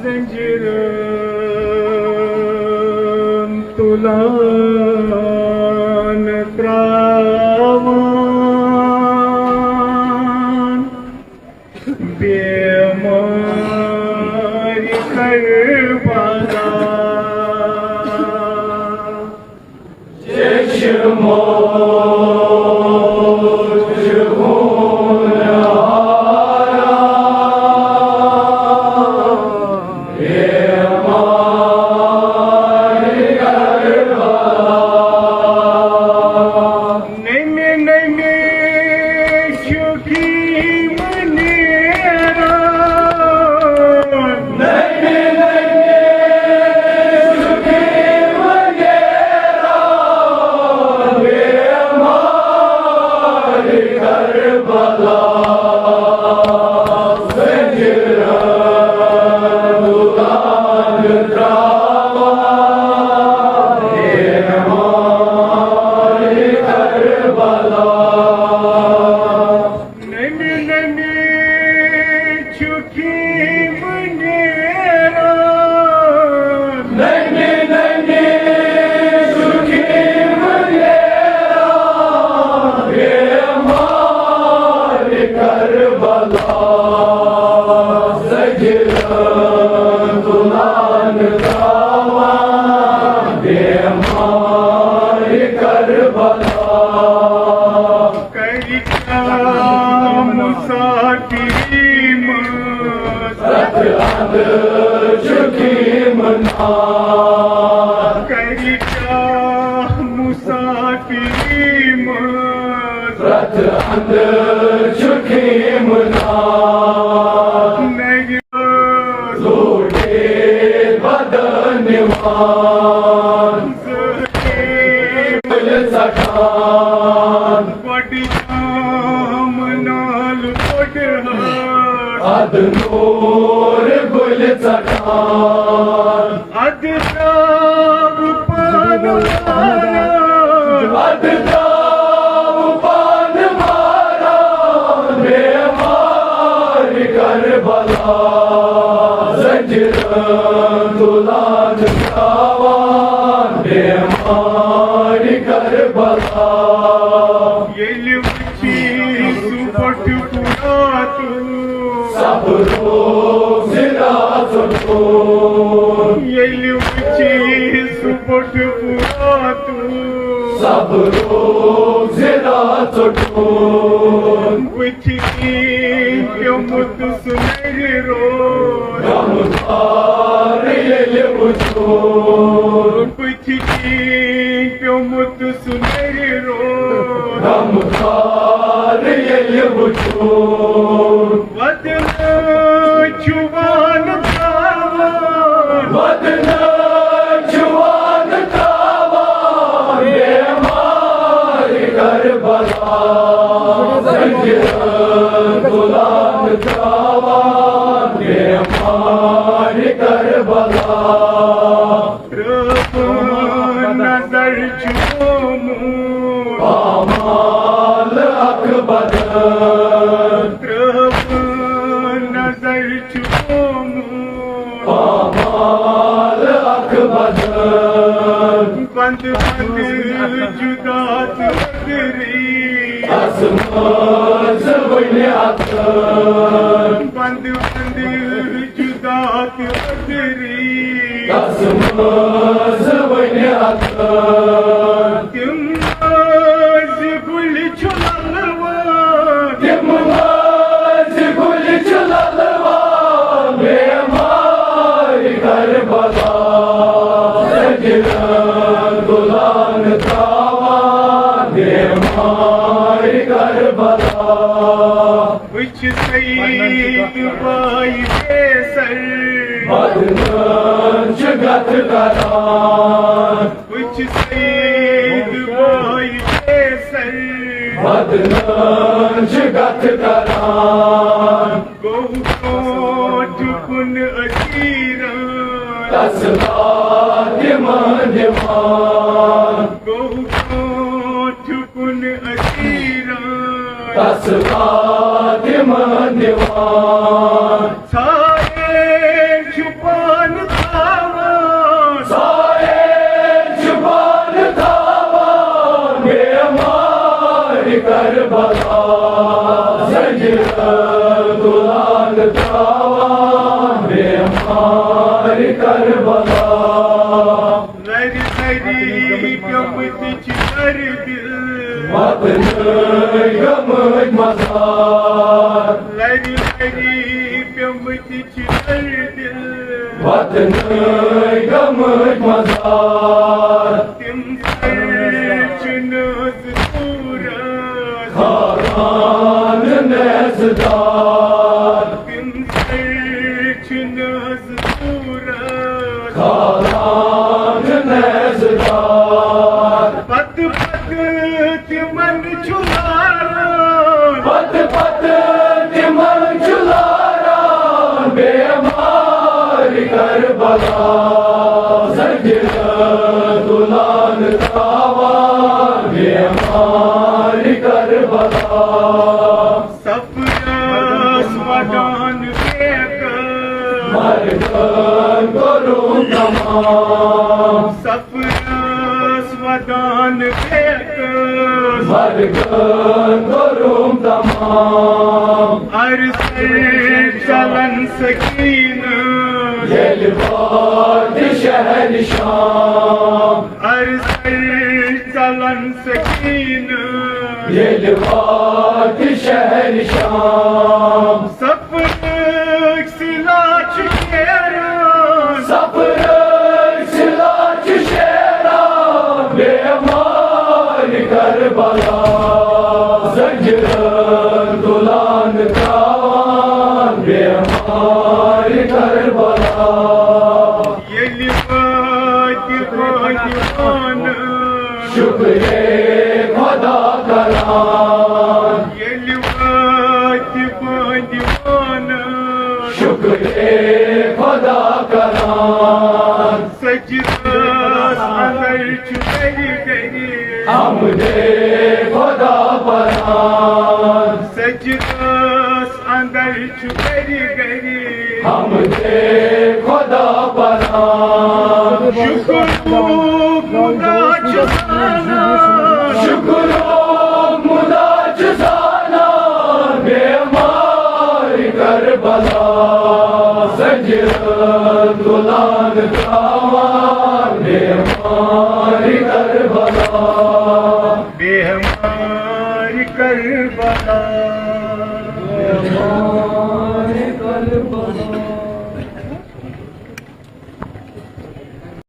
Zincirin tulan travan Bemari Karbala Çeşmo बेमन दीवान सारे जुबान थावान सारे जुबान थावान बेमार करबला सजदा दुलान थावान बेमार करबला लरी लरी प्यमतिच दर्द वतन गमज मजार लरी लरी प्यमतिच दर्द वतन गमज मजार तिम सर्चनस सूरत खान नेज़दार तिम सर्चनस सूरत खान नेज़दार पत पत तिमन चुलारा पत पत तिमन चुलारा बेमार करबला सजदा दुलान थावान बेमार करबला सफरस वदान बेकर मरगन करूं तमाम सफरस वदान बेकर मरगन करूं तमाम अरसे चलन सकीन येलवाद शहर शाम अरसे चलन सकीन येलवाद शहर शाम सफर सिला चुकेरा सफर सिलाच शेरा बेमार करबला सजदा दुलान थावान बेमार करबला दीवान शुक्रे खुदा करान दीवान शुक्रे खुदा करान सजदा अंदर चुकरी गई हमदे खुदा परान सजदा अंदर चुकरी गई हमदे खुदा परान शुक्र खुदा चुकाना शुक्र मुदा चुसाना बेमार करबला सजदा दुलान थावान बेमार करबला बेहमार करबला बेमार करबला